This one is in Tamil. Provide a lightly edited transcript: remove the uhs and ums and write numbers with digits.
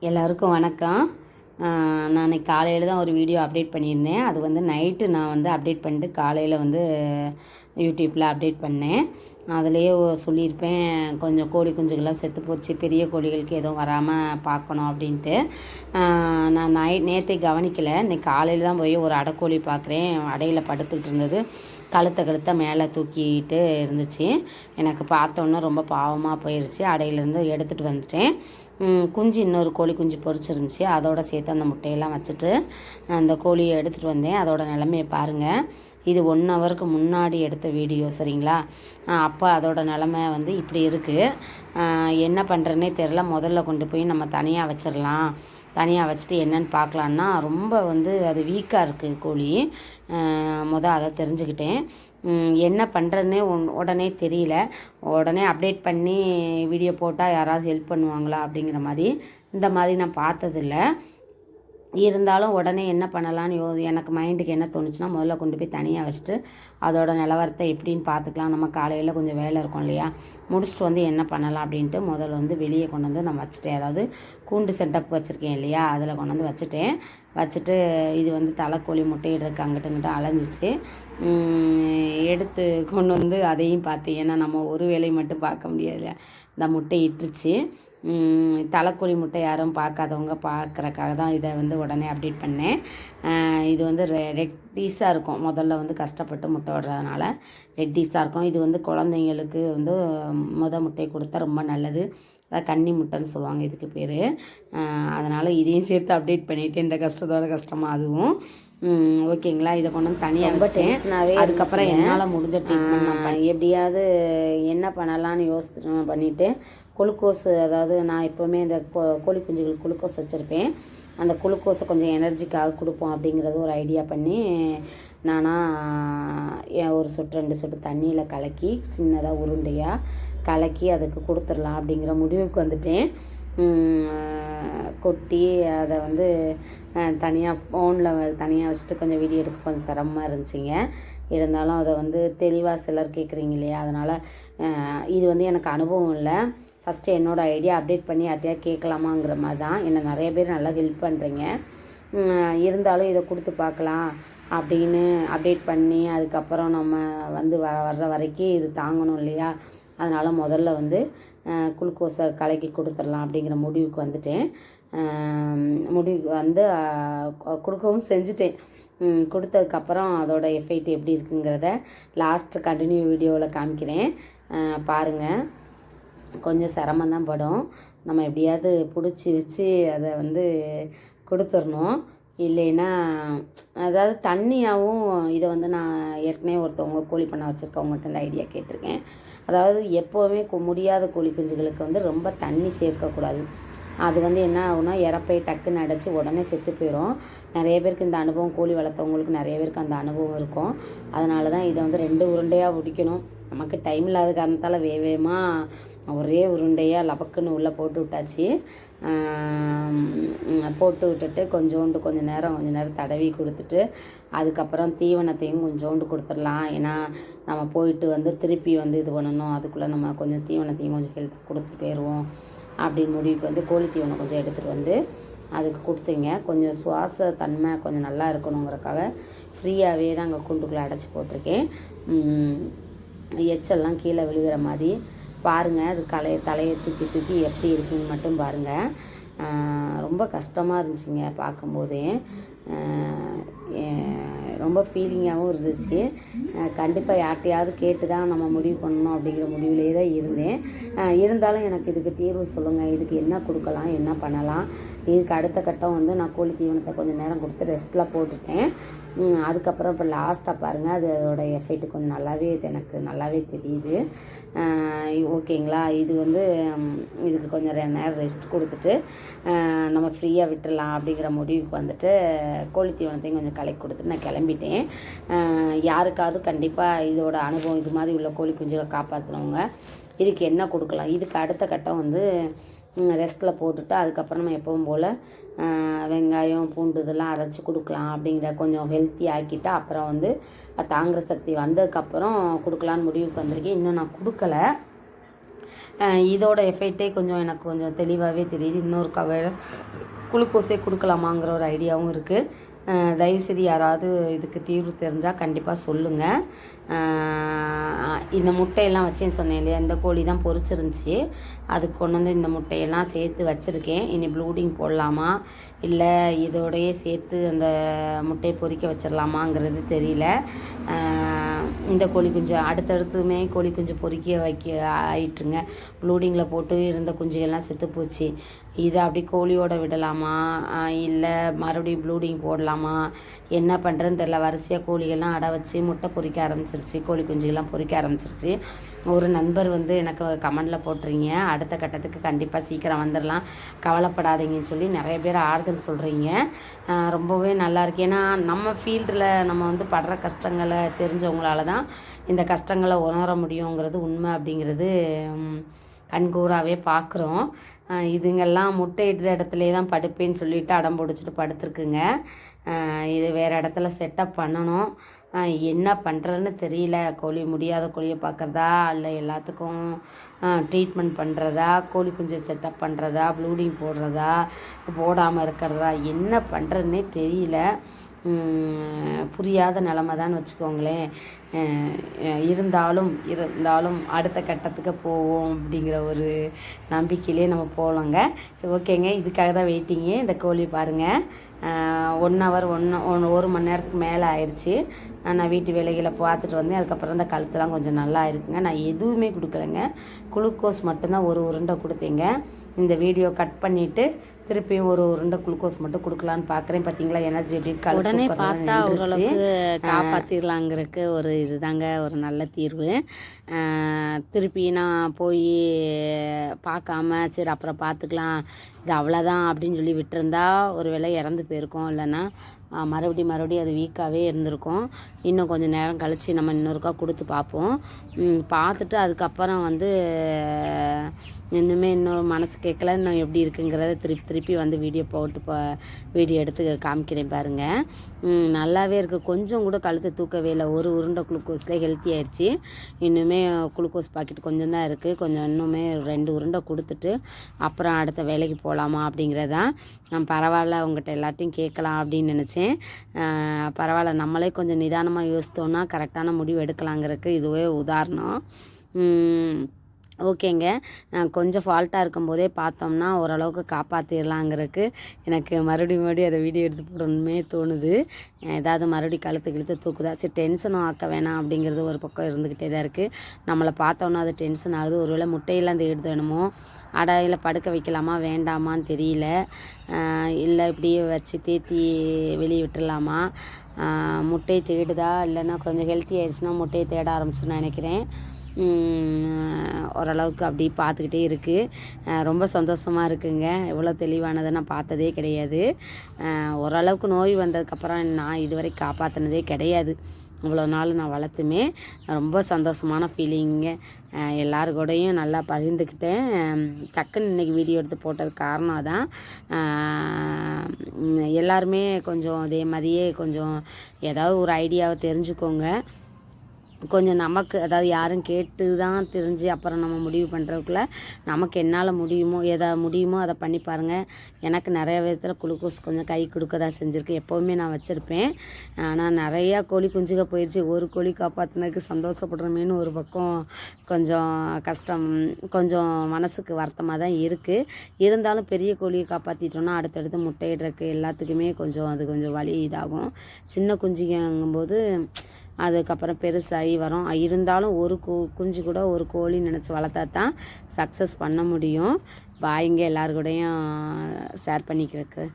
எல்லாருக்கும் வணக்கம். நான் காலையில் தான் ஒரு வீடியோ அப்டேட் பண்ணியிருந்தேன். அது வந்து நைட்டு நான் வந்து அப்டேட் பண்ணிட்டு காலையில் வந்து யூடியூப்பில் அப்டேட் பண்ணேன். அதிலேயே சொல்லியிருப்பேன், கொஞ்சம் கோழி குஞ்சுகள்லாம் செத்து போச்சு, பெரிய கோழிகளுக்கு எதுவும் வராமல் பார்க்கணும் அப்படின்ட்டு. நான் நேற்று கவனிக்கலை. இன்றைக்கி காலையில் தான் போய் ஒரு அடைக்கோழி பார்க்குறேன். அடையில் படுத்துக்கிட்டு இருந்தது. கழுத்தை மேலே தூக்கிட்டு இருந்துச்சு. எனக்கு பார்த்தோன்னே ரொம்ப பாவமாக போயிடுச்சு. அடையிலேருந்து எடுத்துகிட்டு வந்துட்டேன். குஞ்சு இன்னொரு கோழி குஞ்சு பொரிச்சிருந்துச்சி. அதோடு சேர்த்து அந்த முட்டையெல்லாம் வச்சுட்டு அந்த கோழியை எடுத்துகிட்டு வந்தேன். அதோட நிலமையை பாருங்கள். இது 1 ஹவருக்கு முன்னாடி எடுத்த வீடியோ, சரிங்களா? அப்போ அதோட நிலமை வந்து இப்படி இருக்குது. என்ன பண்ணுறேன்னே தெரில. முதல்ல கொண்டு போய் நம்ம தனியாக வச்சிடலாம், தனியாக வச்சுட்டு என்னென்னு பார்க்கலான்னா ரொம்ப வந்து அது வீக்காக இருக்குது கோழி. அதை தெரிஞ்சுக்கிட்டேன். என்ன பண்ணுறதுனே உடனே தெரியல. உடனே அப்டேட் பண்ணி வீடியோ போட்டால் யாராவது ஹெல்ப் பண்ணுவாங்களா அப்படிங்கிற மாதிரி இந்த மாதிரி நான் பார்த்ததில்ல. இருந்தாலும் உடனே என்ன பண்ணலான்னு எனக்கு மைண்டுக்கு என்ன தோணுச்சுன்னா, முதல்ல கொண்டு போய் தனியாக வச்சுட்டு அதோட நிலவரத்தை எப்படின்னு பார்த்துக்கலாம். நம்ம காலையில் கொஞ்சம் வேலை இருக்கும் இல்லையா, முடிச்சுட்டு வந்து என்ன பண்ணலாம் அப்படின்ட்டு முதல்ல வந்து வெளியே கொண்டு வந்து நான் வச்சுட்டேன். அதாவது கூண்டு செட்டப் வச்சுருக்கேன் இல்லையா, அதில் கொண்டு வந்து வச்சுட்டு இது வந்து தலைக்கோழி முட்டையிடுறதுக்கு அங்கிட்ட இங்கிட்ட அலைஞ்சிச்சு. எடுத்து கொண்டு வந்து அதையும் பார்த்தேன். ஏன்னா நம்ம ஒரு வேலையை மட்டும் பார்க்க முடியாது. இந்த முட்டை இட்டுருச்சு. தலைக்கோழி முட்டை யாரும் பார்க்காதவங்க பார்க்குறக்காக தான் இதை வந்து உடனே அப்டேட் பண்ணேன். இது வந்து ரெட்டிஸாக இருக்கும். முதல்ல வந்து கஷ்டப்பட்டு முட்டை விடுறதுனால ரெட்டிஸாக இருக்கும். இது வந்து குழந்தைங்களுக்கு வந்து முட்டை கொடுத்தா ரொம்ப நல்லது. அதாவது கன்னி முட்டைன்னு சொல்லுவாங்க இதுக்கு பேர். அதனால் இதையும் சேர்த்து அப்டேட் பண்ணிவிட்டு இந்த கஷ்டமாக அதுவும் ஓகேங்களா. இதை கொண்டு வந்து தனியாக வச்சுட்டேன். அதுக்கப்புறம் என்னால் முடிஞ்ச ட்ரீட்மெண்ட் நான் எப்படியாவது என்ன பண்ணலான்னு பண்ணிவிட்டு குளுக்கோஸு, அதாவது நான் எப்போவுமே இந்த கோழி குஞ்சுகள் குளுக்கோஸ் வச்சுருப்பேன். அந்த குளுக்கோஸை கொஞ்சம் எனர்ஜிக்காக கொடுப்போம் அப்படிங்கிறது ஒரு ஐடியா பண்ணி நானாக ஒரு சொட்டு 2 சொட்டு தண்ணியில் கலக்கி சின்னதாக உருண்டையாக கலக்கி அதுக்கு கொடுத்துடலாம் அப்படிங்கிற முடிவுக்கு வந்துட்டேன். கொட்டி அதை வந்து தனியாக ஃபோனில் தனியாக வச்சுட்டு கொஞ்சம் வீடியோ எடுக்க கொஞ்சம் சிரமமாக இருந்துச்சுங்க. இருந்தாலும் அதை வந்து தெளிவாக சிலர் கேட்குறீங்க இல்லையா, அதனால் இது வந்து எனக்கு அனுபவம் இல்லை. ஃபஸ்ட்டு என்னோடய ஐடியா அப்டேட் பண்ணி யார்ட்டையா கேட்கலாமாங்கிற மாதிரி தான். என்னை நிறைய பேர் நல்லா ஹெல்ப் பண்ணுறீங்க. இருந்தாலும் இதை கொடுத்து பார்க்கலாம் அப்படின்னு அப்டேட் பண்ணி அதுக்கப்புறம் நம்ம வந்து வர்ற வரைக்கும் இது தாங்கணும் இல்லையா, அதனால் முதல்ல வந்து குளுக்கோஸை கலக்கி கொடுத்துடலாம் அப்படிங்கிற முடிவுக்கு வந்துட்டேன். முடிவுக்கு வந்து கொடுக்கவும் செஞ்சுட்டேன். கொடுத்ததுக்கப்புறம் அதோட எஃபெக்ட் எப்படி இருக்குங்கிறத லாஸ்ட்டு கண்டினியூ வீடியோவில் காமிக்கிறேன், பாருங்கள். கொஞ்சம் சிரமந்தான் படும். நம்ம எப்படியாவது பிடிச்சி வச்சு அதை வந்து கொடுத்துடணும். இல்லைன்னா அதாவது தண்ணியாகவும் இதை வந்து நான் ஏற்கனவே ஒருத்தவங்க கோழி பண்ண வச்சுருக்கவங்கள்ட்ட இந்த ஐடியா கேட்டிருக்கேன். அதாவது எப்போவுமே முடியாத கோழி குஞ்சுகளுக்கு வந்து ரொம்ப தண்ணி சேர்க்கக்கூடாது. அது வந்து என்ன ஆகுனா இறப்பை டக்குன்னு அடைச்சி உடனே செத்து போயிடும். நிறைய பேருக்கு இந்த அனுபவம், கோழி வளர்த்தவங்களுக்கு நிறைய பேருக்கு அந்த அனுபவம் இருக்கும். அதனால தான் இதை வந்து 2 உருண்டையாக பிடிக்கணும். நமக்கு டைம் இல்லாத காரணத்தால் வேகமாக ஒரே உருண்டையாக லபக்குன்னு உள்ளே போட்டு விட்டாச்சு. போட்டு விட்டுட்டு கொஞ்ச நேரம் தடவி கொடுத்துட்டு அதுக்கப்புறம் தீவனத்தையும் கொஞ்சோண்டு கொடுத்துடலாம். ஏன்னா நம்ம போயிட்டு வந்து திருப்பி வந்து இது பண்ணணும், அதுக்குள்ளே நம்ம கொஞ்சம் தீவனத்தையும் கொஞ்சம் ஹெல்த் கொடுத்துட்டு போயிடுவோம் அப்படின்னு முடிவுக்கு வந்து கோழி தீவனம் கொஞ்சம் எடுத்துகிட்டு வந்து அதுக்கு கொடுத்தீங்க. கொஞ்சம் சுவாச தன்மை கொஞ்சம் நல்லா இருக்கணுங்கிறக்காக ஃப்ரீயாகவே தான் அங்கே கூண்டுக்குள்ளே அடைச்சி போட்டிருக்கேன். எச்சல்லாம் கீழே விழுகிற மாதிரி பாருங்கள். அது தலையை தூக்கி எப்படி இருக்குன்னு மட்டும் பாருங்கள். ரொம்ப கஷ்டமாக இருந்துச்சுங்க பார்க்கும்போதே. ரொம்ப ஃபீலிங்காகவும் இருந்துச்சு. கண்டிப்பாக யார்ட்டையாவது கேட்டு தான் நம்ம முடிவு பண்ணணும் அப்படிங்கிற முடிவிலே தான் இருந்தேன். இருந்தாலும் எனக்கு இதுக்கு தீர்வு சொல்லுங்கள், இதுக்கு என்ன கொடுக்கலாம், என்ன பண்ணலாம். இதுக்கு அடுத்த கட்டம் வந்து நான் கோழி தீவனத்தை கொஞ்சம் நேரம் கொடுத்து ரெஸ்ட்டில் போட்டுட்டேன். அதுக்கப்புறம் இப்போ லாஸ்ட்டாக பாருங்கள், அதோட எஃபெக்ட் கொஞ்சம் எனக்கு நல்லாவே தெரியுது. ஓகேங்களா. இது வந்து இதுக்கு கொஞ்சம் நேரம் ரெஸ்ட் கொடுத்துட்டு நம்ம ஃப்ரீயாக விட்டுடலாம் அப்படிங்கிற முடிவுக்கு வந்துட்டு கோழி தீவனத்தையும் கொஞ்சம் கலக்கி கொடுத்துட்டு நான் கிளம்பிட்டேன். யாருக்காவது கண்டிப்பாக இதோட அனுபவம் இது மாதிரி உள்ள கோழி குஞ்சுகளை காப்பாற்றுறவங்க இதுக்கு என்ன கொடுக்கலாம். இதுக்கு அடுத்த கட்டம் வந்து ரெஸ்ட்டில் போட்டுட்டு அதுக்கப்புறம் நம்ம எப்பவும் போல் வெங்காயம் பூண்டு இதெல்லாம் அரைச்சி கொடுக்கலாம் அப்படிங்கிற கொஞ்சம் ஹெல்த்தி ஆக்கிட்டு அப்புறம் வந்து தாங்குகிற சக்தி வந்ததுக்கப்புறம் கொடுக்கலான்னு முடிவுக்கு வந்திருக்கேன். இன்னும் நான் கொடுக்கல. இதோட எஃபெக்டே கொஞ்சம் எனக்கு கொஞ்சம் தெளிவாகவே தெரியுது. இன்னொரு குளுக்கோஸே கொடுக்கலாமாங்கிற ஒரு ஐடியாவும் இருக்குது. தயவுசெய்து யாராவது இதுக்கு தீர்வு தெரிஞ்சால் கண்டிப்பாக சொல்லுங்கள். இந்த முட்டையெல்லாம் வச்சேன்னு சொன்னேன் இல்லையா, இந்த கோழி தான் பொரிச்சிருந்துச்சி. அதுக்கு கொண்டு வந்து இந்த முட்டையெல்லாம் சேர்த்து வச்சுருக்கேன். இனி ப்ளூடிங் போடலாமா இல்லை இதோடையே சேர்த்து அந்த முட்டையை பொரிக்க வச்சிடலாமாங்கிறது தெரியல. இந்த கோழி குஞ்சு அடுத்தடுத்துமே கோழி குஞ்சு பொரிக்க ஆயிட்டுருங்க. ப்ளூடிங்கில் போட்டு இருந்த குஞ்சுகள்லாம் செத்து போச்சு. இதை அப்படி கோழியோட விடலாமா இல்லை மறுபடியும் ப்ளூடிங் போடலாமா, என்ன பண்ணுறதுன்னு தெரில. வரிசையாக கோழிகள்லாம் அடை வச்சு முட்டை பொரிக்க ஆரம்பிச்சிருச்சு, கோழி குஞ்சுகள்லாம் பொரிக்க ஆரம்பிச்சிருச்சு. ஒரு நண்பர் வந்து எனக்கு கமெண்டில் போட்டுறீங்க, அடுத்த கட்டத்துக்கு கண்டிப்பாக சீக்கிரம் வந்துடலாம், கவலைப்படாதீங்கன்னு சொல்லி நிறைய பேர் ஆறுதல் சொல்கிறீங்க. ரொம்பவே நல்லாயிருக்கு. ஏன்னா நம்ம ஃபீல்டில் நம்ம வந்து படுற கஷ்டங்களை தெரிஞ்சவங்களால தான் இந்த கஷ்டங்களை உணர முடியுங்கிறது உண்மை அப்படிங்கிறது கண்கூறாகவே பார்க்குறோம். இதுங்கெல்லாம் முட்டையிடுற இடத்துலே தான் படுப்பேன்னு சொல்லிவிட்டு அடம் பிடிச்சிட்டு படுத்துருக்குங்க. இது வேறு இடத்துல செட்டப் பண்ணணும். என்ன பண்ணுறதுன்னு தெரியல. கோழி முடியாத கோழியை பார்க்குறதா இல்லை எல்லாத்துக்கும் ட்ரீட்மெண்ட் பண்ணுறதா, கோழி குஞ்சு செட்டப் பண்ணுறதா, ப்ளூடிங் போடுறதா, போடாமல் இருக்கிறதா, என்ன பண்ணுறதுன்னே தெரியல. புரியாத நிலமை தான் வச்சுக்கோங்களேன். இருந்தாலும் அடுத்த கட்டத்துக்கு போவோம் அப்படிங்கிற ஒரு நம்பிக்கையிலே நம்ம போகலாங்க. சரி, ஓகேங்க. இதுக்காக தான் வெயிட்டிங்கு. இந்த கோழி பாருங்கள், 1 ஹவர் 1 மணி நேரத்துக்கு மேலே ஆயிடுச்சு. நான் வீட்டு வேலைகளை பார்த்துட்டு வந்தேன். அதுக்கப்புறம் இந்த கழுத்துலாம் கொஞ்சம் நல்லா இருக்குங்க. நான் எதுவுமே கொடுக்கலைங்க, குளுக்கோஸ் மட்டும்தான் ஒரு உருண்டை கொடுத்தேங்க. இந்த வீடியோ கட் பண்ணிவிட்டு திருப்பியும் ஒரு உருண்டை குளுக்கோஸ் மட்டும் கொடுக்கலான்னு பார்க்குறேன். பார்த்தீங்களா எனர்ஜி எப்படி உடனே பார்த்தா ஓரளவுக்கு காப்பாற்றிடலாங்கிறதுக்கு ஒரு இதுதாங்க ஒரு நல்ல தீர்வு. திருப்பி நான் போய் பார்க்காம சரி அப்புறம் பார்த்துக்கலாம், இது அவ்வளோதான் அப்படின்னு சொல்லி விட்டுருந்தா ஒரு வேளை இறந்து போயிருக்கோம், இல்லைன்னா மறுபடியும் அது வீக்காகவே இருந்திருக்கும். இன்னும் கொஞ்சம் நேரம் கழித்து நம்ம இன்னொருக்கா கொடுத்து பார்ப்போம். பார்த்துட்டு அதுக்கப்புறம் வந்து இன்னும் மனசு கேட்கல, இன்னும் எப்படி இருக்குங்கிறத திருப்பி வந்து வீடியோ எடுத்து காமிக்கிறேன் பாருங்கள். நல்லாவே இருக்குது. கொஞ்சம் கூட கழுத்து தூக்கவே இல்லை. ஒரு உருண்டை குளுக்கோஸில் ஹெல்த்தி ஆயிடுச்சு. இன்னுமே குளுக்கோஸ் பாக்கெட் கொஞ்சம் தான் இருக்குது. கொஞ்சம் இன்னுமே 2 உருண்டை கொடுத்துட்டு அப்புறம் அடுத்த வேலைக்கு போகலாமா அப்படிங்கிறதான். பரவாயில்ல, உங்கள்கிட்ட எல்லாத்தையும் கேட்கலாம் அப்படின்னு நினச்சேன். பரவாயில்ல, நம்மளே கொஞ்சம் நிதானமாக யோசித்தோன்னா கரெக்டான முடிவு எடுக்கலாங்கிறதுக்கு இதுவே உதாரணம். ஓகேங்க. கொஞ்சம் ஃபால்ட்டாக இருக்கும்போதே பார்த்தோம்னா ஓரளவுக்கு காப்பாற்றிடலாங்கிறதுக்கு எனக்கு மறுபடியும் அதை வீடியோ எடுத்து போடணுமே தோணுது. ஏதாவது மறுபடியும் கழுத்து தூக்குதா, சரி டென்ஷனும் ஆக்க வேணாம் அப்படிங்கிறது ஒரு பக்கம் இருந்துக்கிட்டே தான் இருக்குது. நம்மளை பார்த்தோன்னா அது டென்ஷன் ஆகுது. ஒருவேளை முட்டையெல்லாம் தேடுது வேணுமோ, அடையில் படுக்க வைக்கலாமா வேண்டாமான்னு தெரியல. இல்லை இப்படியே வச்சு தேத்தி வெளியே விட்டுடலாமா, முட்டையை தேடுதா இல்லைன்னா கொஞ்சம் ஹெல்த்தி ஆயிடுச்சுன்னா முட்டையை தேட ஆரம்பிச்சுன்னு நினைக்கிறேன். ஓரளவுக்கு அப்படி பார்த்துக்கிட்டே இருக்குது. ரொம்ப சந்தோஷமாக இருக்குங்க. இவ்வளோ தெளிவானதை நான் பார்த்ததே கிடையாது. ஓரளவுக்கு நோய் வந்ததுக்கப்புறம் நான் இதுவரை காப்பாற்றினதே கிடையாது. இவ்வளோ நாள் நான் வளர்த்துமே ரொம்ப சந்தோஷமான ஃபீலிங்க. எல்லாருக்கூடையும் நல்லா பகிர்ந்துக்கிட்டேன். டக்குன்னு இன்றைக்கி வீடியோ எடுத்து போட்டது காரணம் தான். எல்லாருமே கொஞ்சம் அதே மாதிரியே கொஞ்சம் ஏதாவது ஒரு ஐடியாவை தெரிஞ்சுக்கோங்க. கொஞ்சம் நமக்கு அதாவது யாரும் கேட்டு தான் தெரிஞ்சு அப்புறம் நம்ம முடிவு பண்ணுறதுக்குள்ள நமக்கு என்னால் முடியுமோ அதை பண்ணி பாருங்கள். எனக்கு நிறைய விதத்தில் குளுக்கோஸ் கொஞ்சம் கை கொடுக்க தான் செஞ்சுருக்கு. எப்போவுமே நான் வச்சுருப்பேன். ஆனால் நிறையா கோழி குஞ்சுக போயிடுச்சு. ஒரு கோழி காப்பாற்றினதுக்கு சந்தோஷப்படுறோமேனு ஒரு பக்கம் கொஞ்சம் கஷ்டம், கொஞ்சம் மனசுக்கு வருத்தமாக தான் இருக்குது. இருந்தாலும் பெரிய கோழியை காப்பாற்றிட்டோன்னா அடுத்தடுத்து முட்டையிடுறதுக்கு எல்லாத்துக்குமே அது கொஞ்சம் வலி இதாகும். சின்ன குஞ்சுங்கும்போது அதுக்கப்புறம் பெருசாகி வரும். இருந்தாலும் ஒரு குஞ்சு கூட ஒரு கோழி நினச்சி வளர்த்தா தான் சக்ஸஸ் பண்ண முடியும். பாய்ங்க எல்லாருக்கூடையும் ஷேர் பண்ணிக்கிறதுக்கு.